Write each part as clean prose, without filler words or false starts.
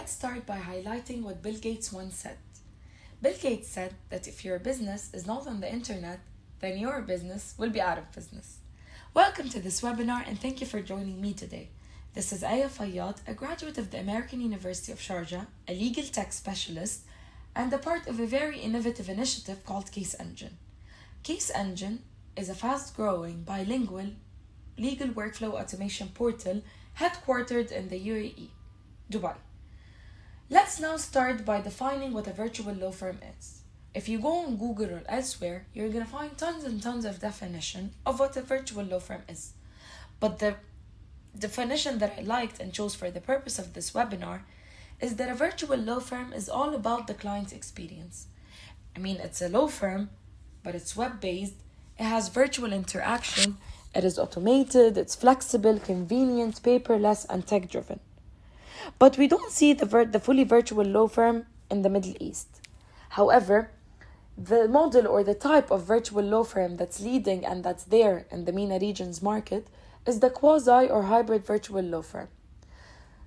let's start by highlighting what Bill Gates once said. Bill Gates said that if your business is not on the internet, then your business will be out of business. Welcome to this webinar and thank you for joining me today. This is Aya Fayad, a graduate of the American University of Sharjah, a legal tech specialist, and a part of a very innovative initiative called CasEngine. CasEngine is a fast-growing, bilingual, legal workflow automation portal headquartered in the UAE, Dubai. Let's now start by defining what a virtual law firm is. If you go on Google or elsewhere, you're going to find tons and tons of definition of what a virtual law firm is. But the definition that I liked and chose for the purpose of this webinar is that a virtual law firm is all about the client experience. I mean, it's a law firm, but it's web-based, it has virtual interaction, it is automated, it's flexible, convenient, paperless, and tech-driven. But we don't see the fully virtual law firm in the Middle East. However, the model or the type of virtual law firm that's leading and that's there in the MENA region's market is the quasi or hybrid virtual law firm.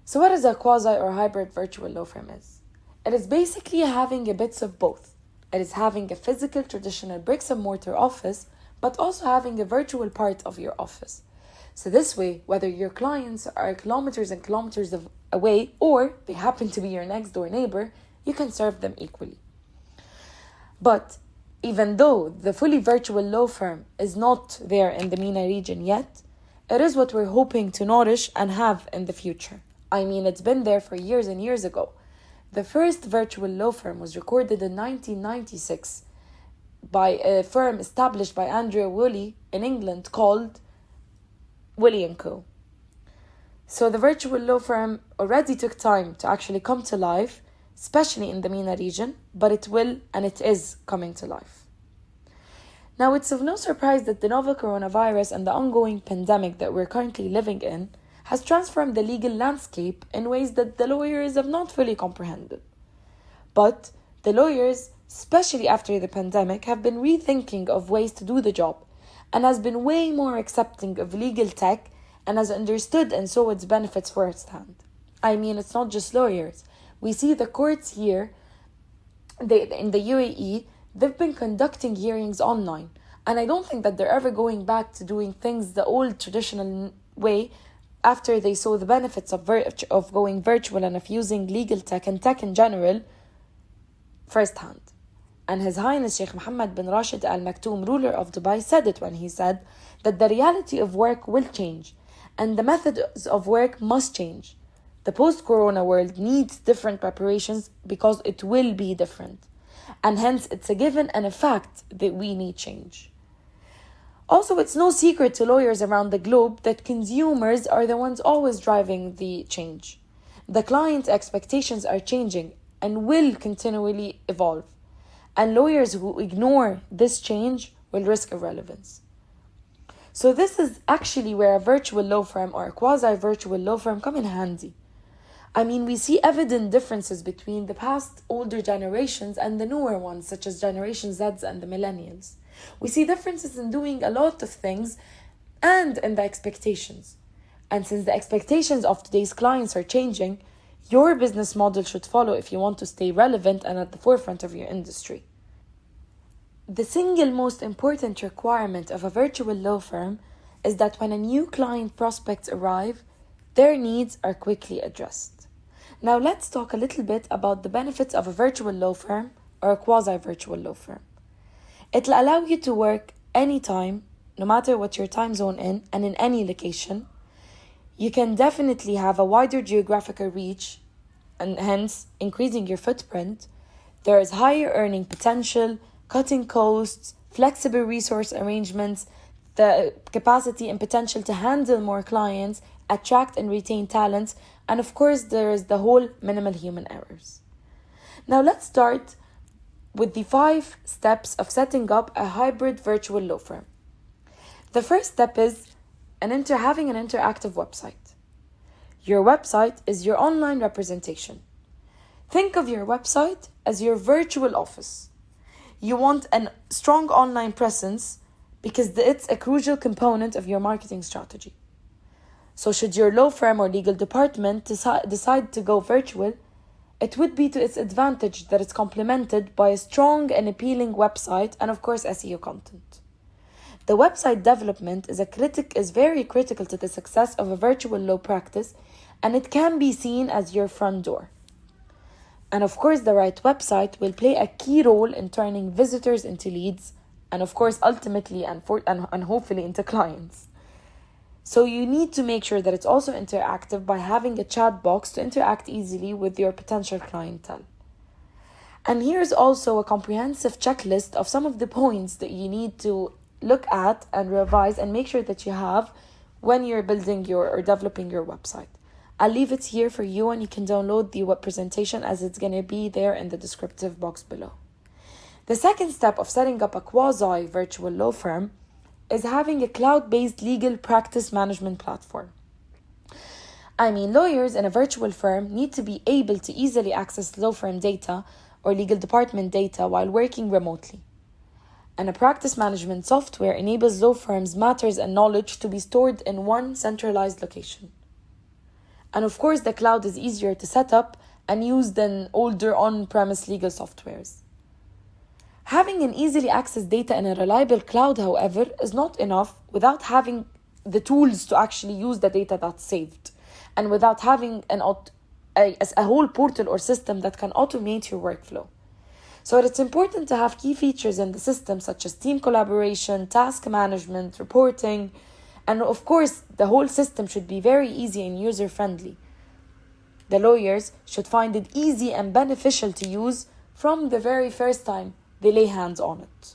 So what is a quasi or hybrid virtual law firm is? It is basically having a bits of both. It is having a physical traditional bricks and mortar office, but also having a virtual part of your office. So this way, whether your clients are kilometers and kilometers away or they happen to be your next door neighbor, you can serve them equally. But even though the fully virtual law firm is not there in the MENA region yet, it is what we're hoping to nourish and have in the future. I mean, it's been there for years and years ago. The first virtual law firm was recorded in 1996 by a firm established by Andrew Woolley in England called Woolley & Co. So the virtual law firm already took time to actually come to life, especially in the MENA region, but it will and it is coming to life. Now, it's of no surprise that the novel coronavirus and the ongoing pandemic that we're currently living in has transformed the legal landscape in ways that the lawyers have not fully comprehended. But the lawyers, especially after the pandemic, have been rethinking of ways to do the job and has been way more accepting of legal tech and has understood and saw its benefits firsthand. I mean, it's not just lawyers. We see the courts here, in the UAE, they've been conducting hearings online. And I don't think that they're ever going back to doing things the old traditional way after they saw the benefits of going virtual and of using legal tech and tech in general firsthand. And His Highness Sheikh Mohammed bin Rashid Al Maktoum, ruler of Dubai, said it when he said that the reality of work will change and the methods of work must change. The post-corona world needs different preparations because it will be different. And hence, it's a given and a fact that we need change. Also, it's no secret to lawyers around the globe that consumers are the ones always driving the change. The client expectations are changing and will continually evolve. And lawyers who ignore this change will risk irrelevance. So this is actually where a virtual law firm or a quasi-virtual law firm come in handy. I mean, we see evident differences between the past older generations and the newer ones, such as Generation Z and the Millennials. We see differences in doing a lot of things and in the expectations. And since the expectations of today's clients are changing, your business model should follow if you want to stay relevant and at the forefront of your industry. The single most important requirement of a virtual law firm is that when a new client prospects arrive, their needs are quickly addressed. Now let's talk a little bit about the benefits of a virtual law firm or a quasi-virtual law firm. It'll allow you to work anytime, no matter what your time zone in and in any location. You can definitely have a wider geographical reach and hence increasing your footprint. There is higher earning potential, cutting costs, flexible resource arrangements, the capacity and potential to handle more clients, attract and retain talent, and of course there is the whole minimal human errors. Now let's start with the 5 steps of setting up a hybrid virtual law firm. The first step is having an interactive website. Your website is your online representation. Think of your website as your virtual office. You want a strong online presence because it's a crucial component of your marketing strategy. So should your law firm or legal department decide to go virtual, it would be to its advantage that it's complemented by a strong and appealing website and, of course, SEO content. The website development is very critical to the success of a virtual law practice, and it can be seen as your front door. And of course, the right website will play a key role in turning visitors into leads, and of course, ultimately and hopefully into clients. So you need to make sure that it's also interactive by having a chat box to interact easily with your potential clientele. And here's also a comprehensive checklist of some of the points that you need to look at and revise and make sure that you have when you're building or developing your website. I'll leave it here for you, and you can download the web presentation as it's going to be there in the descriptive box below. The second step of setting up a quasi-virtual law firm is having a cloud-based legal practice management platform. Lawyers in a virtual firm need to be able to easily access law firm data or legal department data while working remotely. And a practice management software enables law firms' matters and knowledge to be stored in one centralized location. And of course, the cloud is easier to set up and use than older on-premise legal softwares. Having an easily accessed data in a reliable cloud, however, is not enough without having the tools to actually use the data that's saved, and without having a whole portal or system that can automate your workflow. So it's important to have key features in the system such as team collaboration, task management, reporting, and of course, the whole system should be very easy and user-friendly. The lawyers should find it easy and beneficial to use from the very first time they lay hands on it.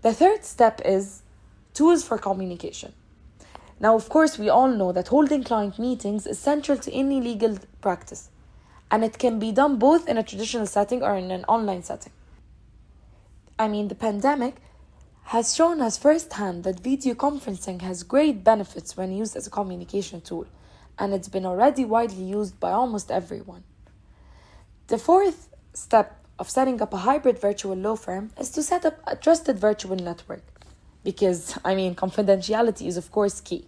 The third step is tools for communication. Now, of course, we all know that holding client meetings is central to any legal practice, and it can be done both in a traditional setting or in an online setting. The pandemic has shown us firsthand that video conferencing has great benefits when used as a communication tool, and it's been already widely used by almost everyone. The fourth step of setting up a hybrid virtual law firm is to set up a trusted virtual network, because, confidentiality is of course key.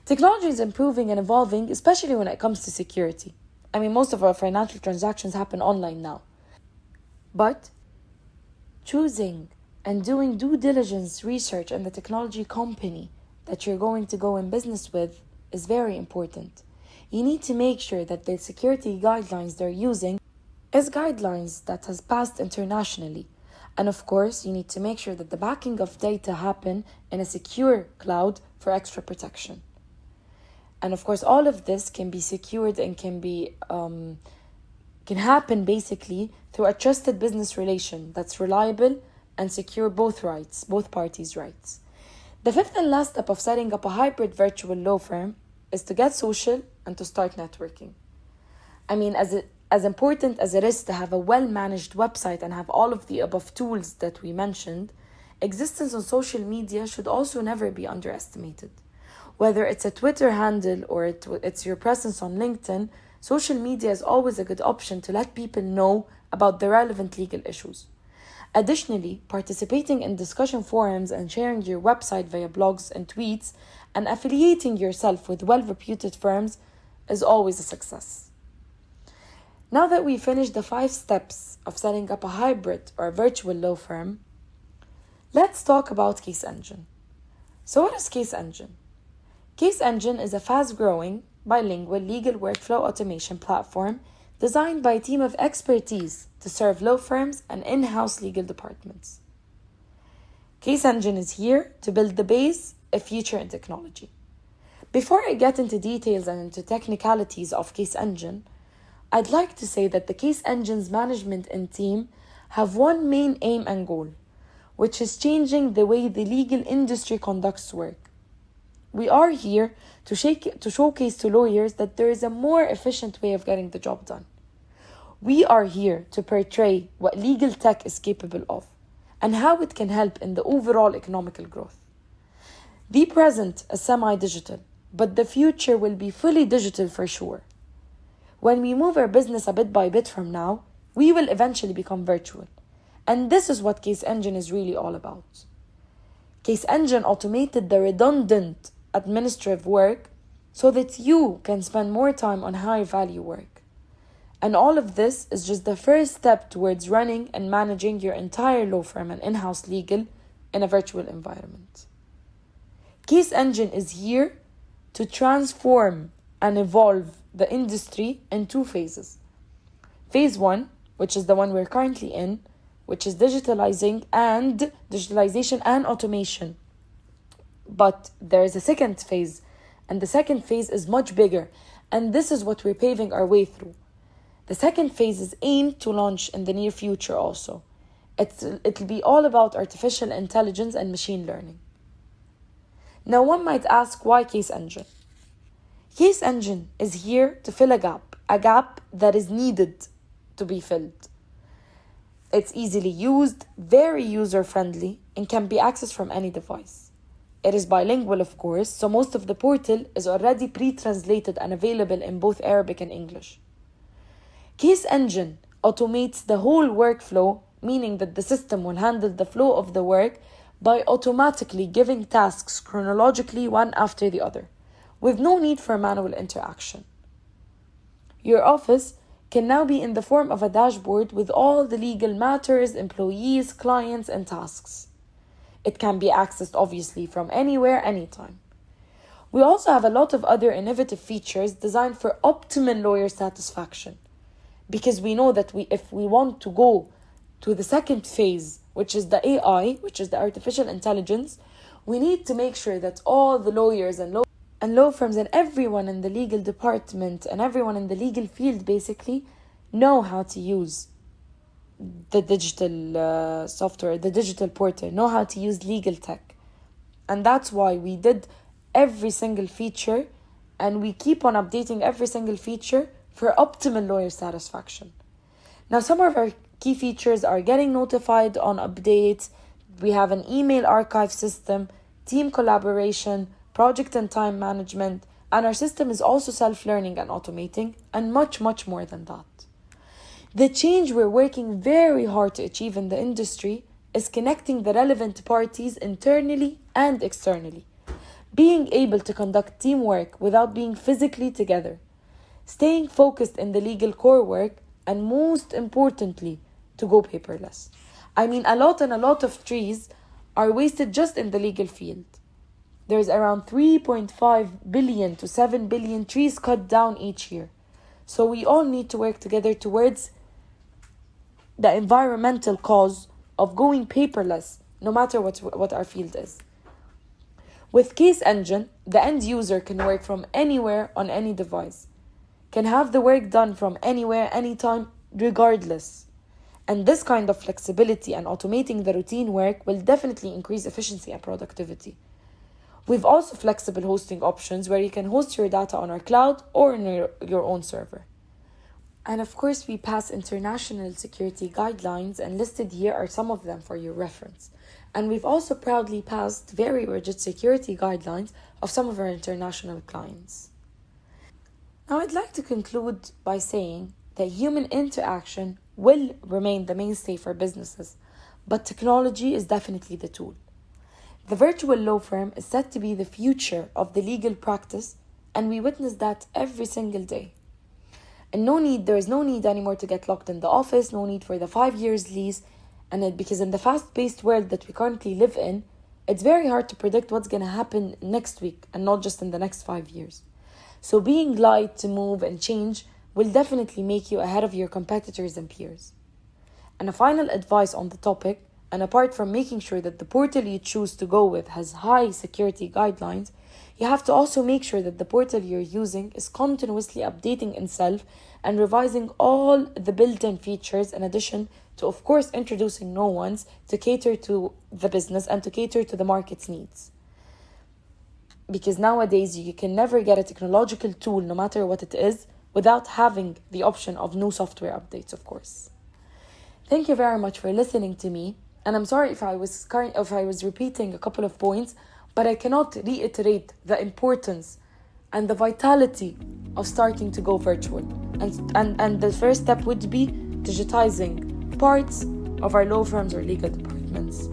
Technology is improving and evolving, especially when it comes to security. Most of our financial transactions happen online now. But choosing and doing due diligence research in the technology company that you're going to go in business with is very important. You need to make sure that the security guidelines they're using is guidelines that has passed internationally. And of course, you need to make sure that the backing of data happen in a secure cloud for extra protection. And of course, all of this can be secured and can happen basically through a trusted business relation that's reliable and secure both parties' rights. The fifth and last step of setting up a hybrid virtual law firm is to get social and to start networking. As important as it is to have a well-managed website and have all of the above tools that we mentioned, existence on social media should also never be underestimated. Whether it's a Twitter handle or it's your presence on LinkedIn, social media is always a good option to let people know about the relevant legal issues. Additionally, participating in discussion forums and sharing your website via blogs and tweets and affiliating yourself with well-reputed firms is always a success. Now that we finished the 5 steps of setting up a hybrid or virtual law firm, let's talk about CasEngine. So what is CasEngine? CasEngine is a fast-growing, bilingual legal workflow automation platform designed by a team of expertise to serve law firms and in-house legal departments. CasEngine is here to build the base, a future in technology. Before I get into details and into technicalities of CasEngine, I'd like to say that the CasEngine's management and team have one main aim and goal, which is changing the way the legal industry conducts work. We are here to showcase to lawyers that there is a more efficient way of getting the job done. We are here to portray what legal tech is capable of and how it can help in the overall economical growth. The present is semi-digital, but the future will be fully digital for sure. When we move our business a bit by bit from now, we will eventually become virtual. And this is what CasEngine is really all about. CasEngine automated the redundant administrative work so that you can spend more time on high value work. And all of this is just the first step towards running and managing your entire law firm and in-house legal in a virtual environment. CasEngine is here to transform and evolve the industry in 2 phases. Phase 1, which is the one we're currently in, which is digitalization and automation. But there is a second phase, and the second phase is much bigger, and this is what we're paving our way through. The second phase is aimed to launch in the near future also. It'll be all about artificial intelligence and machine learning. Now one might ask, why CasEngine? CasEngine is here to fill a gap that is needed to be filled. It's easily used, very user-friendly, and can be accessed from any device. It is bilingual, of course, so most of the portal is already pre-translated and available in both Arabic and English. CasEngine automates the whole workflow, meaning that the system will handle the flow of the work by automatically giving tasks chronologically one after the other, with no need for manual interaction. Your office can now be in the form of a dashboard with all the legal matters, employees, clients, and tasks. It can be accessed obviously from anywhere, anytime. We also have a lot of other innovative features designed for optimal lawyer satisfaction, because we know that if we want to go to the second phase, which is the AI, which is the artificial intelligence, we need to make sure that all the lawyers and law firms and everyone in the legal department and everyone in the legal field basically know how to use the digital software, the digital portal, know how to use legal tech. And that's why we did every single feature, and we keep on updating every single feature for optimal lawyer satisfaction. Now, some of our key features are getting notified on updates. We have an email archive system, team collaboration, project and time management, and our system is also self-learning and automating, and much, much more than that. The change we're working very hard to achieve in the industry is connecting the relevant parties internally and externally, being able to conduct teamwork without being physically together, staying focused in the legal core work, and most importantly, to go paperless. I mean, a lot of trees are wasted just in the legal field. There's around 3.5 billion to 7 billion trees cut down each year. So we all need to work together towards the environmental cause of going paperless, no matter what our field is. With CasEngine, the end user can work from anywhere on any device, can have the work done from anywhere, anytime, regardless. And this kind of flexibility and automating the routine work will definitely increase efficiency and productivity. We've also flexible hosting options where you can host your data on our cloud or in your own server. And of course, we pass international security guidelines, and listed here are some of them for your reference. And we've also proudly passed very rigid security guidelines of some of our international clients. Now, I'd like to conclude by saying that human interaction will remain the mainstay for businesses, but technology is definitely the tool. The virtual law firm is set to be the future of the legal practice, and we witness that every single day. And there is no need anymore to get locked in the office, no need for the 5 years lease, because in the fast-paced world that we currently live in, it's very hard to predict what's going to happen next week and not just in the next 5 years. So being light to move and change will definitely make you ahead of your competitors and peers. And a final advice on the topic, and apart from making sure that the portal you choose to go with has high security guidelines, you have to also make sure that the portal you're using is continuously updating itself and revising all the built-in features, in addition to, of course, introducing new ones to cater to the business and to cater to the market's needs. Because nowadays you can never get a technological tool, no matter what it is, without having the option of new software updates, of course. Thank you very much for listening to me, and I'm sorry if I was repeating a couple of points, but I cannot reiterate the importance and the vitality of starting to go virtual. And the first step would be digitizing parts of our law firms or legal departments.